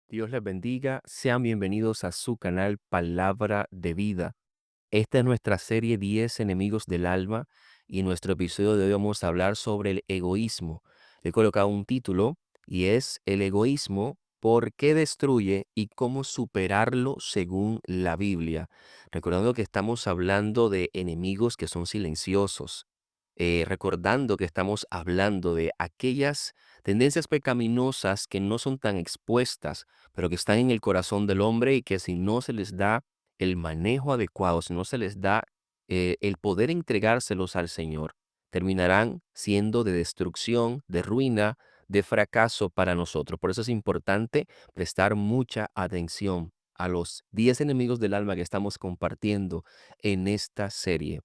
Dios les bendiga. Sean bienvenidos a su canal Palabra de Vida. Esta es nuestra serie 10 enemigos del alma y en nuestro episodio de hoy vamos a hablar sobre el egoísmo. He colocado un título y es El egoísmo, ¿por qué destruye y cómo superarlo según la Biblia? Recordando que estamos hablando de enemigos que son silenciosos, recordando que estamos hablando de aquellas tendencias pecaminosas que no son tan expuestas, pero que están en el corazón del hombre y que si no se les da el manejo adecuado, si no se les da el poder entregárselos al Señor, terminarán siendo de destrucción, de ruina, de fracaso para nosotros. Por eso es importante prestar mucha atención a los 10 enemigos del alma que estamos compartiendo en esta serie.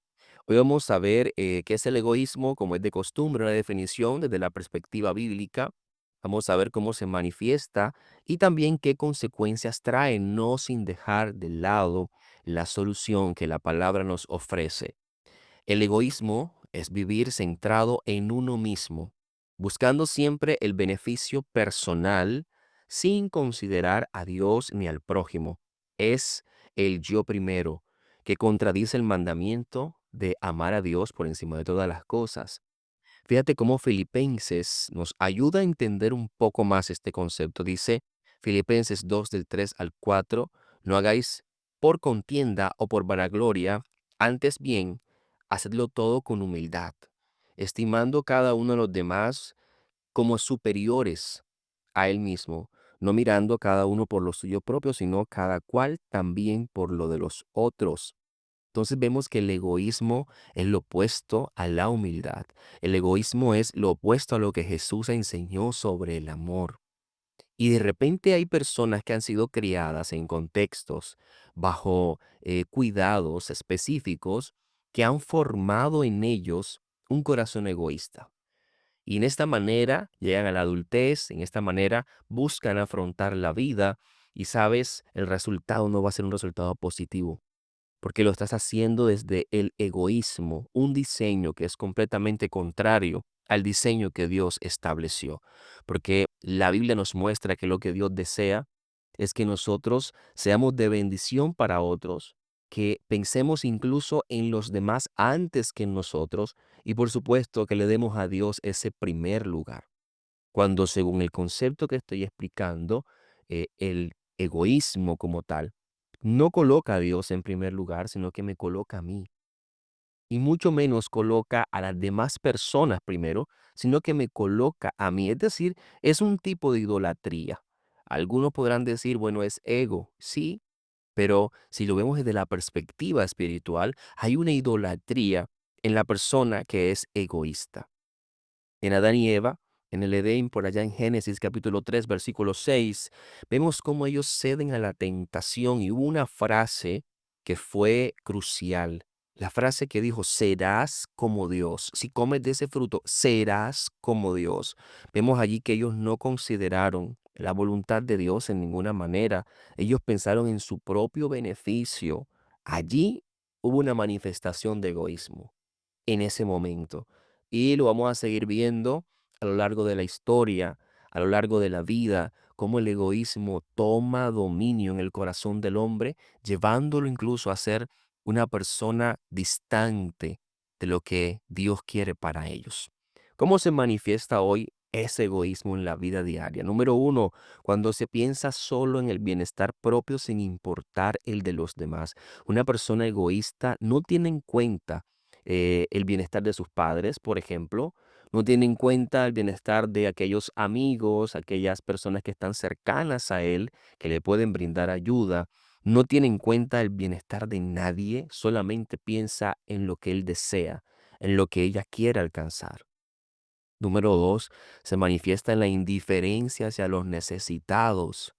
Hoy vamos a ver qué es el egoísmo, como es de costumbre, una definición desde la perspectiva bíblica. Vamos a ver cómo se manifiesta y también qué consecuencias trae, no sin dejar de lado la solución que la palabra nos ofrece. El egoísmo es vivir centrado en uno mismo, buscando siempre el beneficio personal sin considerar a Dios ni al prójimo. Es el yo primero, que contradice el mandamiento de amar a Dios por encima de todas las cosas. Fíjate cómo Filipenses nos ayuda a entender un poco más este concepto. Dice Filipenses 2 del 3 al 4, no hagáis por contienda o por vanagloria, antes bien, hacedlo todo con humildad, estimando cada uno a los demás como superiores a él mismo, no mirando cada uno por lo suyo propio, sino cada cual también por lo de los otros. Entonces vemos que el egoísmo es lo opuesto a la humildad. El egoísmo es lo opuesto a lo que Jesús enseñó sobre el amor. Y de repente hay personas que han sido criadas en contextos bajo cuidados específicos que han formado en ellos un corazón egoísta. Y en esta manera llegan a la adultez, en esta manera buscan afrontar la vida y sabes, el resultado no va a ser un resultado positivo porque lo estás haciendo desde el egoísmo, un diseño que es completamente contrario al diseño que Dios estableció. Porque la Biblia nos muestra que lo que Dios desea es que nosotros seamos de bendición para otros, que pensemos incluso en los demás antes que en nosotros y por supuesto que le demos a Dios ese primer lugar. Cuando según el concepto que estoy explicando, el egoísmo como tal no coloca a Dios en primer lugar, sino que me coloca a mí. Y mucho menos coloca a las demás personas primero, sino que me coloca a mí. Es decir, es un tipo de idolatría. Algunos podrán decir, bueno, es ego. Sí, pero si lo vemos desde la perspectiva espiritual, hay una idolatría en la persona que es egoísta. En Adán y Eva, en el Edén, por allá en Génesis capítulo 3, versículo 6, vemos cómo ellos ceden a la tentación y hubo una frase que fue crucial. La frase que dijo, serás como Dios. Si comes de ese fruto, serás como Dios. Vemos allí que ellos no consideraron la voluntad de Dios en ninguna manera. Ellos pensaron en su propio beneficio. Allí hubo una manifestación de egoísmo en ese momento. Y lo vamos a seguir viendo a lo largo de la historia, a lo largo de la vida, cómo el egoísmo toma dominio en el corazón del hombre, llevándolo incluso a ser una persona distante de lo que Dios quiere para ellos. ¿Cómo se manifiesta hoy ese egoísmo en la vida diaria? Número uno, cuando se piensa solo en el bienestar propio sin importar el de los demás. Una persona egoísta no tiene en cuenta el bienestar de sus padres, por ejemplo, no tiene en cuenta el bienestar de aquellos amigos, aquellas personas que están cercanas a él, que le pueden brindar ayuda, no tiene en cuenta el bienestar de nadie, solamente piensa en lo que él desea, en lo que ella quiere alcanzar. Número dos, se manifiesta en la indiferencia hacia los necesitados.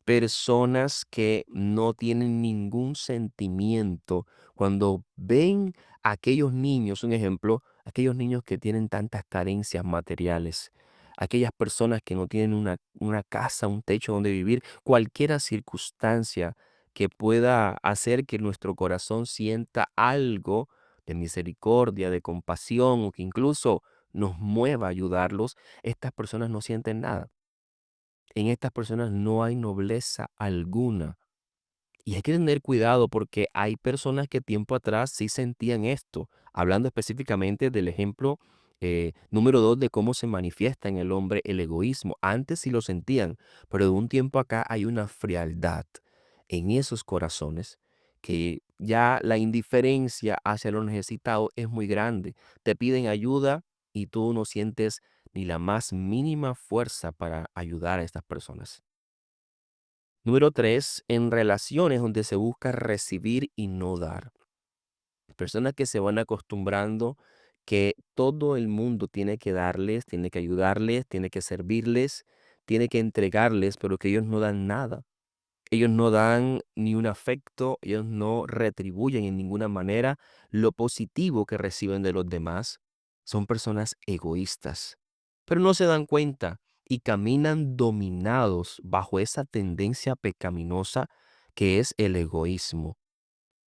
Personas que no tienen ningún sentimiento cuando ven a aquellos niños, un ejemplo, aquellos niños que tienen tantas carencias materiales, aquellas personas que no tienen una casa, un techo donde vivir, cualquier circunstancia que pueda hacer que nuestro corazón sienta algo de misericordia, de compasión o que incluso nos mueva a ayudarlos, estas personas no sienten nada. En estas personas no hay nobleza alguna. Y hay que tener cuidado porque hay personas que tiempo atrás sí sentían esto, hablando específicamente del ejemplo número 2 de cómo se manifiesta en el hombre el egoísmo. Antes sí lo sentían, pero de un tiempo acá hay una frialdad en esos corazones que ya la indiferencia hacia lo necesitado es muy grande. Te piden ayuda y tú no sientes ni la más mínima fuerza para ayudar a estas personas. Número 3, en relaciones donde se busca recibir y no dar. Personas que se van acostumbrando que todo el mundo tiene que darles, tiene que ayudarles, tiene que servirles, tiene que entregarles, pero que ellos no dan nada. Ellos no dan ni un afecto, ellos no retribuyen en ninguna manera lo positivo que reciben de los demás. Son personas egoístas, pero no se dan cuenta y caminan dominados bajo esa tendencia pecaminosa que es el egoísmo.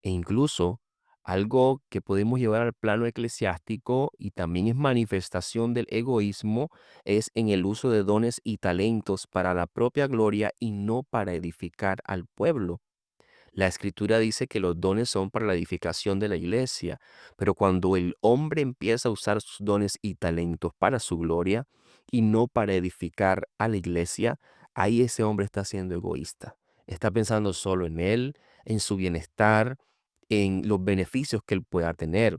E incluso algo que podemos llevar al plano eclesiástico y también es manifestación del egoísmo es en el uso de dones y talentos para la propia gloria y no para edificar al pueblo. La escritura dice que los dones son para la edificación de la iglesia, pero cuando el hombre empieza a usar sus dones y talentos para su gloria y no para edificar a la iglesia, ahí ese hombre está siendo egoísta. Está pensando solo en él, en su bienestar, en los beneficios que él pueda tener.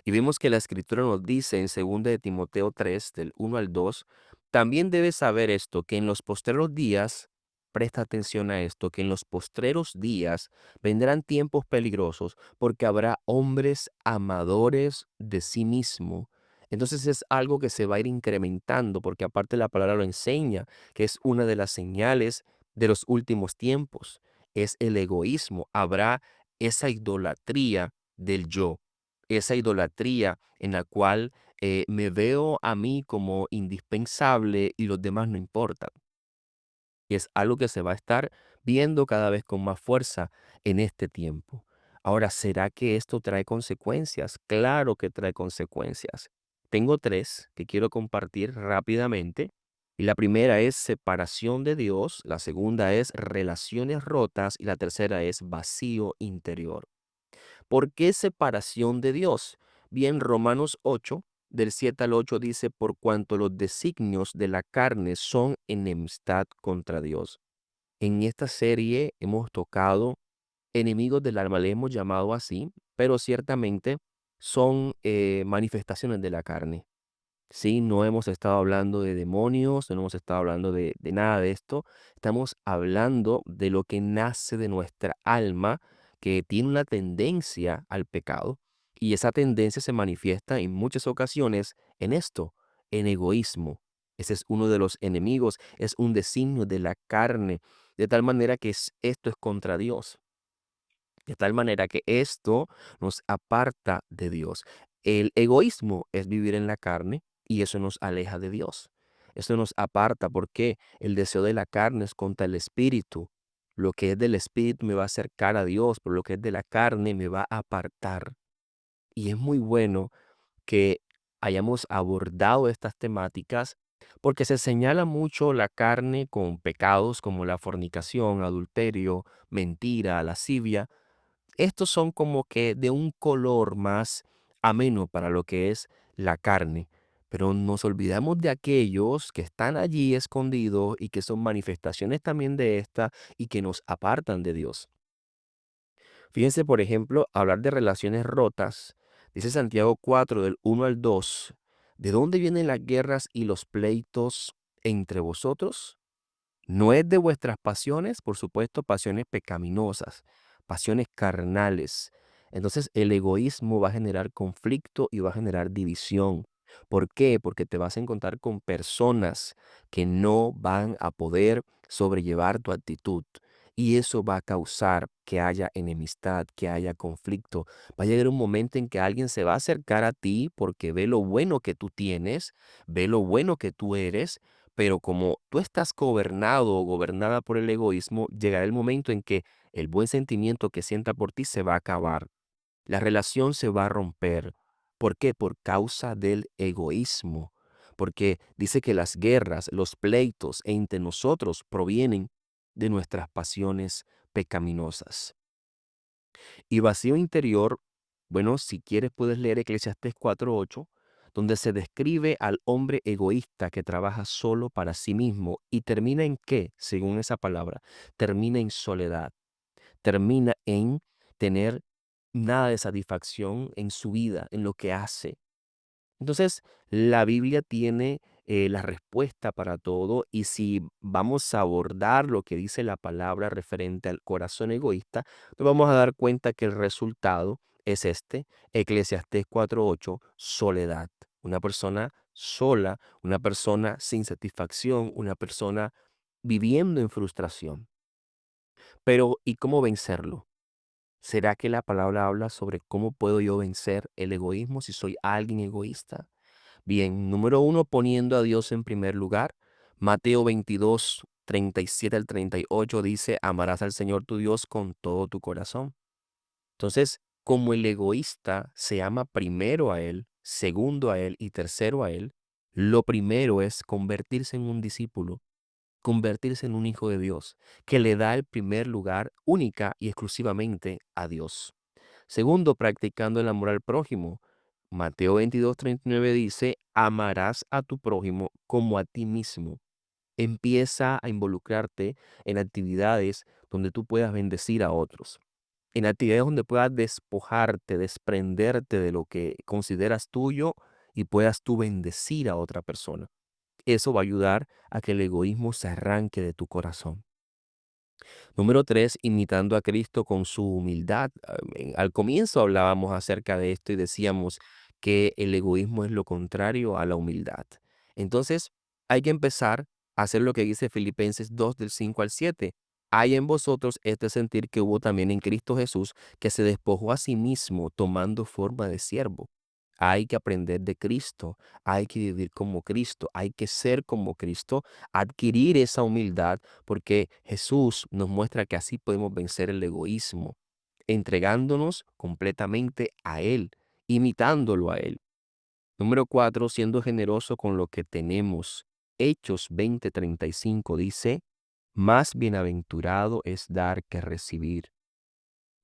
Y vemos que la escritura nos dice en 2 de Timoteo 3, del 1 al 2, también debes saber esto, que en los postreros días, presta atención a esto, que en los postreros días vendrán tiempos peligrosos porque habrá hombres amadores de sí mismo. Entonces es algo que se va a ir incrementando porque aparte la palabra lo enseña, que es una de las señales de los últimos tiempos, es el egoísmo. Habrá esa idolatría del yo, esa idolatría en la cual me veo a mí como indispensable y los demás no importan. Y es algo que se va a estar viendo cada vez con más fuerza en este tiempo. Ahora, ¿será que esto trae consecuencias? Claro que trae consecuencias. Tengo tres que quiero compartir rápidamente. Y la primera es separación de Dios, la segunda es relaciones rotas y la tercera es vacío interior. ¿Por qué separación de Dios? Bien, Romanos 8, del 7 al 8 dice, por cuanto los designios de la carne son enemistad contra Dios. En esta serie hemos tocado enemigos del alma, le hemos llamado así, pero ciertamente son manifestaciones de la carne. Sí, no hemos estado hablando de demonios, no hemos estado hablando de nada de esto. Estamos hablando de lo que nace de nuestra alma, que tiene una tendencia al pecado. Y esa tendencia se manifiesta en muchas ocasiones en esto, en egoísmo. Ese es uno de los enemigos, es un designio de la carne, de tal manera que esto es contra Dios. De tal manera que esto nos aparta de Dios. El egoísmo es vivir en la carne y eso nos aleja de Dios. Eso nos aparta porque el deseo de la carne es contra el espíritu. Lo que es del espíritu me va a acercar a Dios, pero lo que es de la carne me va a apartar. Y es muy bueno que hayamos abordado estas temáticas porque se señala mucho la carne con pecados como la fornicación, adulterio, mentira, lascivia. Estos son como que de un color más ameno para lo que es la carne, pero nos olvidamos de aquellos que están allí escondidos y que son manifestaciones también de esta y que nos apartan de Dios. Fíjense, por ejemplo, hablar de relaciones rotas. Dice Santiago 4 del 1 al 2. ¿De dónde vienen las guerras y los pleitos entre vosotros? No es de vuestras pasiones, por supuesto, pasiones pecaminosas, pasiones carnales. Entonces el egoísmo va a generar conflicto y va a generar división. ¿Por qué? Porque te vas a encontrar con personas que no van a poder sobrellevar tu actitud. Y eso va a causar que haya enemistad, que haya conflicto. Va a llegar un momento en que alguien se va a acercar a ti porque ve lo bueno que tú tienes, ve lo bueno que tú eres, pero como tú estás gobernado o gobernada por el egoísmo, llegará el momento en que el buen sentimiento que sienta por ti se va a acabar. La relación se va a romper. ¿Por qué? Por causa del egoísmo. porque dice que las guerras, los pleitos entre nosotros provienen de nuestras pasiones pecaminosas. Y vacío interior, bueno, si quieres puedes leer Eclesiastés 4:8, donde se describe al hombre egoísta que trabaja solo para sí mismo y termina en qué, según esa palabra, termina en soledad, termina en tener nada de satisfacción en su vida, en lo que hace. Entonces, la Biblia tiene la respuesta para todo y si vamos a abordar lo que dice la palabra referente al corazón egoísta, nos vamos a dar cuenta que el resultado es este, Eclesiastés 4:8, soledad. Una persona sola, una persona sin satisfacción, una persona viviendo en frustración. Pero, ¿y cómo vencerlo? ¿Será que la palabra habla sobre cómo puedo yo vencer el egoísmo si soy alguien egoísta? Bien, número uno, poniendo a Dios en primer lugar. Mateo 22:37 al 38 dice, amarás al Señor tu Dios con todo tu corazón. Entonces, como el egoísta se ama primero a Él, segundo a Él y tercero a Él, lo primero es convertirse en un discípulo, convertirse en un hijo de Dios, que le da el primer lugar única y exclusivamente a Dios. Segundo, practicando el amor al prójimo. Mateo 22:39 dice, amarás a tu prójimo como a ti mismo. Empieza a involucrarte en actividades donde tú puedas bendecir a otros, en actividades donde puedas despojarte, desprenderte de lo que consideras tuyo y puedas tú bendecir a otra persona. Eso va a ayudar a que el egoísmo se arranque de tu corazón. Número 3, imitando a Cristo con su humildad. Al comienzo hablábamos acerca de esto y decíamos que el egoísmo es lo contrario a la humildad. Entonces, hay que empezar a hacer lo que dice Filipenses 2 del 5 al 7. Hay en vosotros este sentir que hubo también en Cristo Jesús, que se despojó a sí mismo tomando forma de siervo. Hay que aprender de Cristo, hay que vivir como Cristo, hay que ser como Cristo, adquirir esa humildad porque Jesús nos muestra que así podemos vencer el egoísmo, entregándonos completamente a Él, imitándolo a Él. Número 4, siendo generoso con lo que tenemos. Hechos 20:35 dice, más bienaventurado es dar que recibir.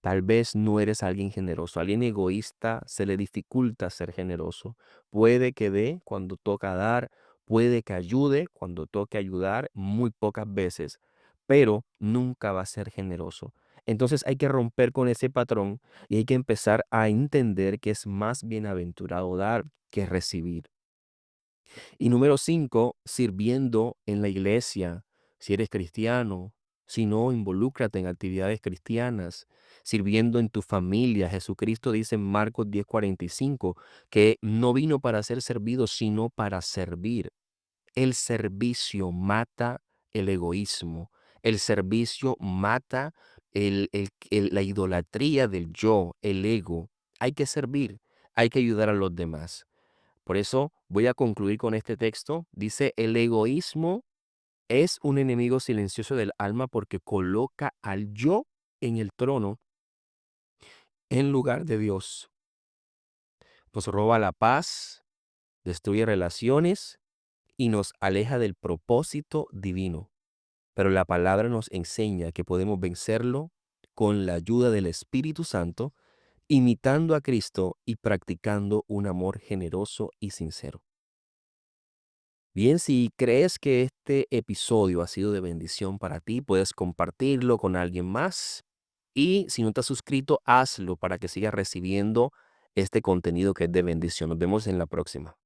Tal vez no eres alguien generoso, alguien egoísta se le dificulta ser generoso. Puede que dé cuando toca dar, puede que ayude cuando toque ayudar, muy pocas veces, pero nunca va a ser generoso. Entonces hay que romper con ese patrón y hay que empezar a entender que es más bienaventurado dar que recibir. Y número 5, sirviendo en la iglesia. Si eres cristiano, si no, involúcrate en actividades cristianas, sirviendo en tu familia. Jesucristo dice en Marcos 10:45 que no vino para ser servido, sino para servir. El servicio mata el egoísmo. El servicio mata la idolatría del yo, el ego. Hay que servir, hay que ayudar a los demás. Por eso voy a concluir con este texto. Dice, el egoísmo es un enemigo silencioso del alma porque coloca al yo en el trono en lugar de Dios. Nos roba la paz, destruye relaciones y nos aleja del propósito divino. Pero la palabra nos enseña que podemos vencerlo con la ayuda del Espíritu Santo, imitando a Cristo y practicando un amor generoso y sincero. Bien, si crees que este episodio ha sido de bendición para ti, puedes compartirlo con alguien más. Y si no te has suscrito, hazlo para que sigas recibiendo este contenido que es de bendición. Nos vemos en la próxima.